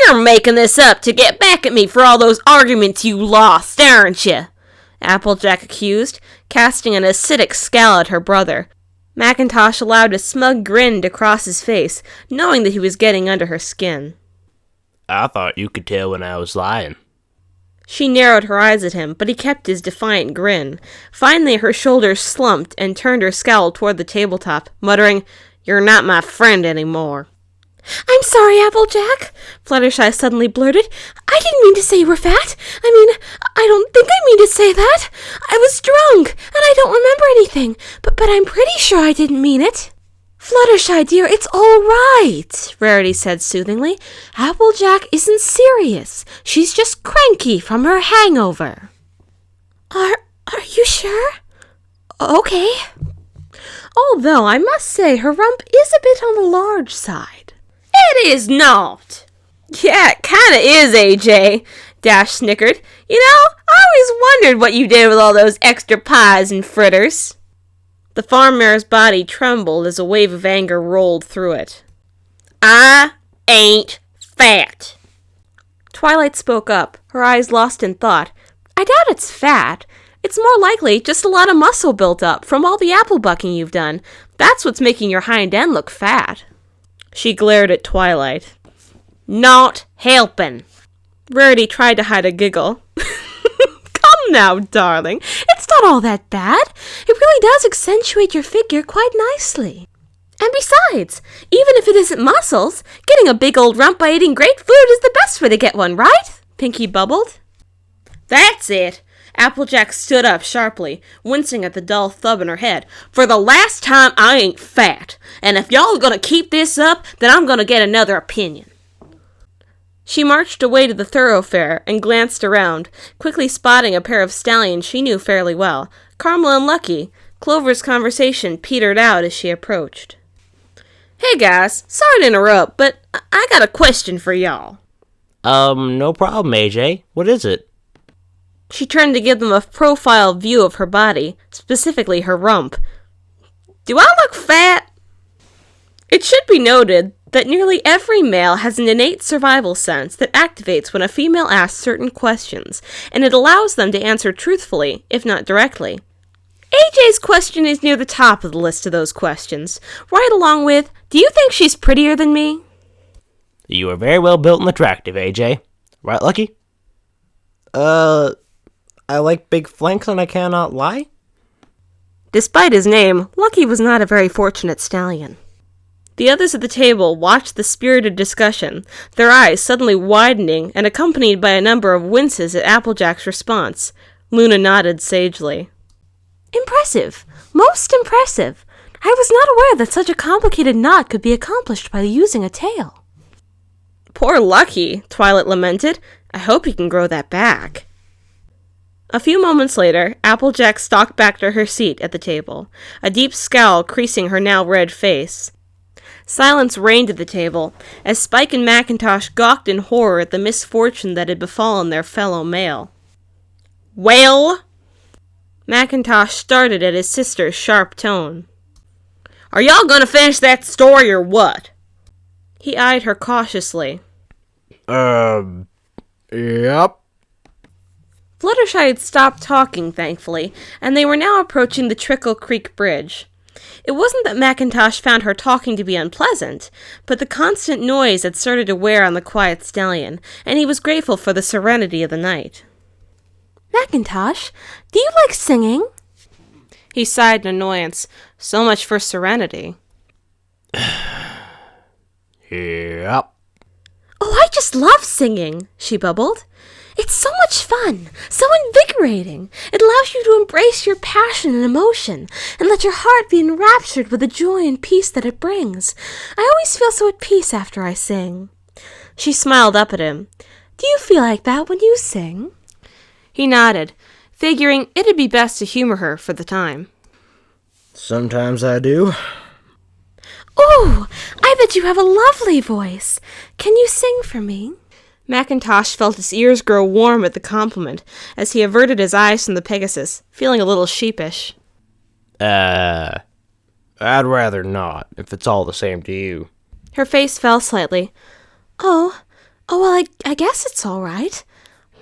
You're making this up to get back at me for all those arguments you lost, aren't you? Applejack accused, casting an acidic scowl at her brother. Macintosh allowed a smug grin to cross his face, knowing that he was getting under her skin. I thought you could tell when I was lying. She narrowed her eyes at him, but he kept his defiant grin. Finally, her shoulders slumped and turned her scowl toward the tabletop, muttering, "You're not my friend anymore." "I'm sorry, Applejack," Fluttershy suddenly blurted. "I didn't mean to say you were fat. I don't think I mean to say that. I was drunk, and I don't remember anything, but I'm pretty sure I didn't mean it." "Fluttershy, dear, it's all right," Rarity said soothingly. "Applejack isn't serious. She's just cranky from her hangover." Are you sure? Okay. Although, I must say, her rump is a bit on the large side. It is not. Yeah, it kinda is, AJ, Dash snickered. You know, I always wondered what you did with all those extra pies and fritters. The farm mare's body trembled as a wave of anger rolled through it. I ain't fat. Twilight spoke up, her eyes lost in thought. I doubt it's fat. It's more likely just a lot of muscle built up from all the apple bucking you've done. That's what's making your hind end look fat. She glared at Twilight. Not helping. Rarity tried to hide a giggle. Come now, darling. It's not all that bad. It really does accentuate your figure quite nicely. And besides, even if it isn't muscles, getting a big old rump by eating great food is the best way to get one, right? Pinky bubbled. That's it. Applejack stood up sharply, wincing at the dull thub in her head. For the last time, I ain't fat. And if y'all are gonna keep this up, then I'm gonna get another opinion. She marched away to the thoroughfare and glanced around, quickly spotting a pair of stallions she knew fairly well, Carmel and Lucky. Clover's conversation petered out as she approached. Hey guys, sorry to interrupt, but I got a question for y'all. No problem, AJ. What is it? She turned to give them a profile view of her body, specifically her rump. Do I look fat? It should be noted that nearly every male has an innate survival sense that activates when a female asks certain questions, and it allows them to answer truthfully, if not directly. AJ's question is near the top of the list of those questions, right along with, do you think she's prettier than me? You are very well built and attractive, AJ. Right, Lucky? I like big flanks and I cannot lie? Despite his name, Lucky was not a very fortunate stallion. The others at the table watched the spirited discussion, their eyes suddenly widening and accompanied by a number of winces at Applejack's response. Luna nodded sagely. Impressive. Most impressive. I was not aware that such a complicated knot could be accomplished by using a tail. Poor Lucky, Twilight lamented. I hope he can grow that back. A few moments later, Applejack stalked back to her seat at the table, a deep scowl creasing her now red face. Silence reigned at the table, as Spike and Macintosh gawked in horror at the misfortune that had befallen their fellow male. Well? Macintosh started at his sister's sharp tone. Are y'all gonna finish that story or what? He eyed her cautiously. Yep. Fluttershy had stopped talking, thankfully, and they were now approaching the Trickle Creek Bridge. It wasn't that Macintosh found her talking to be unpleasant, but the constant noise had started to wear on the quiet stallion, and he was grateful for the serenity of the night. Macintosh, do you like singing? He sighed in annoyance. So much for serenity. Yep. Oh, I just love singing, she bubbled. It's so much fun, so invigorating. It allows you to embrace your passion and emotion, and let your heart be enraptured with the joy and peace that it brings. I always feel so at peace after I sing. She smiled up at him. Do you feel like that when you sing? He nodded, figuring it'd be best to humor her for the time. Sometimes I do. Oh, I bet you have a lovely voice. Can you sing for me? Macintosh felt his ears grow warm at the compliment as he averted his eyes from the Pegasus, feeling a little sheepish. I'd rather not, if it's all the same to you. Her face fell slightly. Oh, well, I guess it's all right.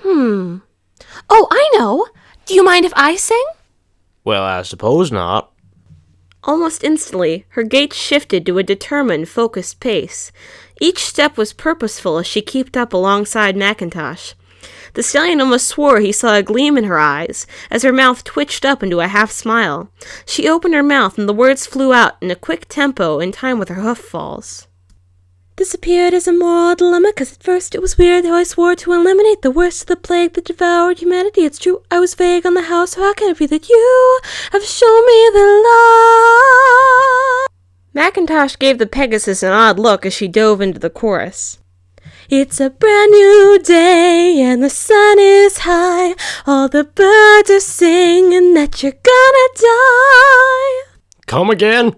Oh, I know. Do you mind if I sing? Well, I suppose not. Almost instantly, her gait shifted to a determined, focused pace. Each step was purposeful as she kept up alongside Macintosh. The stallion almost swore he saw a gleam in her eyes, as her mouth twitched up into a half-smile. She opened her mouth, and the words flew out in a quick tempo in time with her hoof falls. Disappeared as a moral dilemma, 'cause at first it was weird how I swore to eliminate the worst of the plague that devoured humanity. It's true, I was vague on the how, so how can it be that you have shown me the light? Macintosh gave the Pegasus an odd look as she dove into the chorus. It's a brand new day and the sun is high. All the birds are singing that you're gonna die. Come again?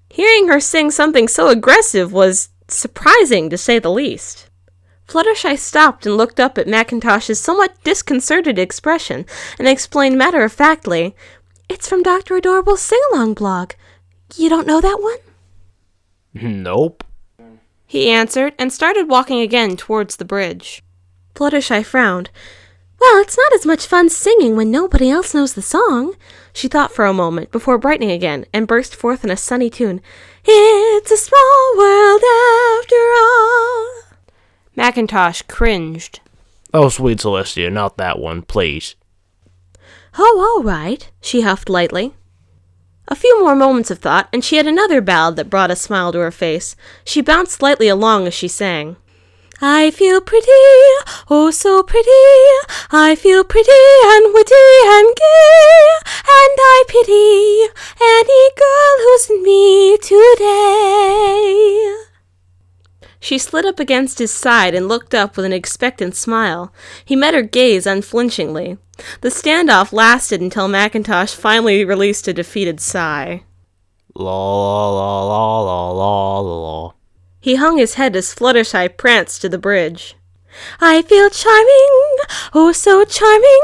Hearing her sing something so aggressive was surprising, to say the least. Fluttershy stopped and looked up at Macintosh's somewhat disconcerted expression and explained matter-of-factly, "It's from Dr. Adorable's sing-along blog. You don't know that one?" Nope. He answered and started walking again towards the bridge. Fluttershy frowned. "Well, it's not as much fun singing when nobody else knows the song." She thought for a moment before brightening again and burst forth in a sunny tune. "It's a small world after all." Macintosh cringed. Oh, sweet Celestia, not that one, please. "Oh, all right," she huffed lightly. A few more moments of thought, and she had another ballad that brought a smile to her face. She bounced lightly along as she sang. I feel pretty, oh so pretty, I feel pretty and witty and gay, and I pity any girl who's in me today. She slid up against his side and looked up with an expectant smile. He met her gaze unflinchingly. The standoff lasted until Macintosh finally released a defeated sigh. La la la la la la la. He hung his head as Fluttershy pranced to the bridge. I feel charming, oh so charming,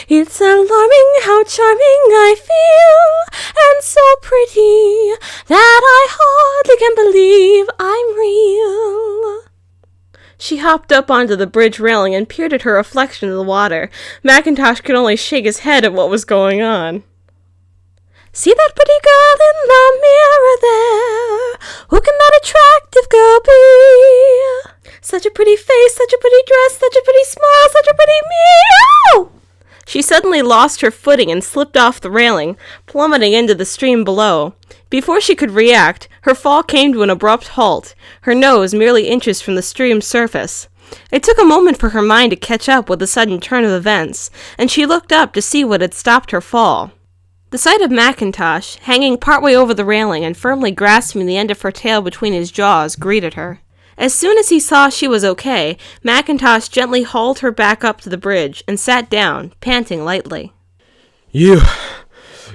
it's alarming how charming I feel, and so pretty that I hardly can believe I'm real. She hopped up onto the bridge railing and peered at her reflection in the water. Macintosh could only shake his head at what was going on. See that pretty girl in the mirror there? Who can that attractive girl be? Such a pretty face, such a pretty dress, such a pretty smile, such a pretty me. Ow! She suddenly lost her footing and slipped off the railing, plummeting into the stream below. Before she could react, her fall came to an abrupt halt, her nose merely inches from the stream's surface. It took a moment for her mind to catch up with the sudden turn of events, and she looked up to see what had stopped her fall. The sight of Macintosh, hanging partway over the railing and firmly grasping the end of her tail between his jaws, greeted her. As soon as he saw she was okay, Macintosh gently hauled her back up to the bridge and sat down, panting lightly. You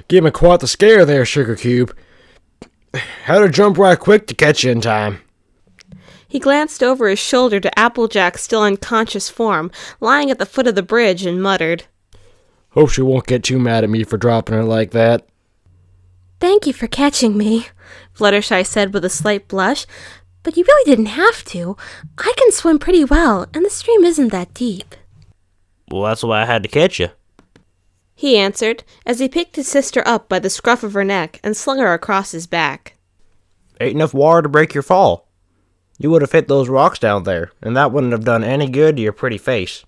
gave me quite the scare there, Sugar Cube. Had to jump right quick to catch you in time. He glanced over his shoulder to Applejack's still unconscious form, lying at the foot of the bridge, and muttered, Hope she won't get too mad at me for dropping her like that. Thank you for catching me, Fluttershy said with a slight blush, but you really didn't have to. I can swim pretty well, and the stream isn't that deep. Well, that's why I had to catch you. He answered, as he picked his sister up by the scruff of her neck and slung her across his back. Ain't enough water to break your fall. You would have hit those rocks down there, and that wouldn't have done any good to your pretty face.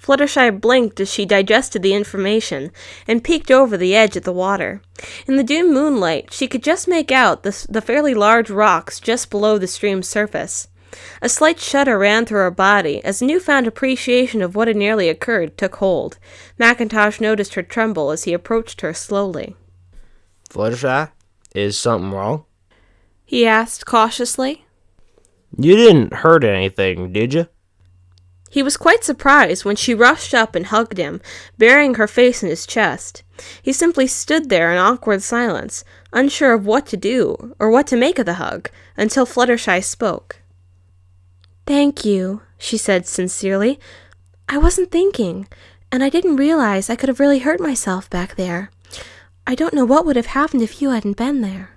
Fluttershy blinked as she digested the information and peeked over the edge at the water. In the dim moonlight, she could just make out the fairly large rocks just below the stream's surface. A slight shudder ran through her body as a newfound appreciation of what had nearly occurred took hold. Macintosh noticed her tremble as he approached her slowly. Fluttershy, is something wrong? He asked cautiously. You didn't hurt anything, did you? He was quite surprised when she rushed up and hugged him, burying her face in his chest. He simply stood there in awkward silence, unsure of what to do or what to make of the hug, until Fluttershy spoke. Thank you, she said sincerely. I wasn't thinking, and I didn't realize I could have really hurt myself back there. I don't know what would have happened if you hadn't been there.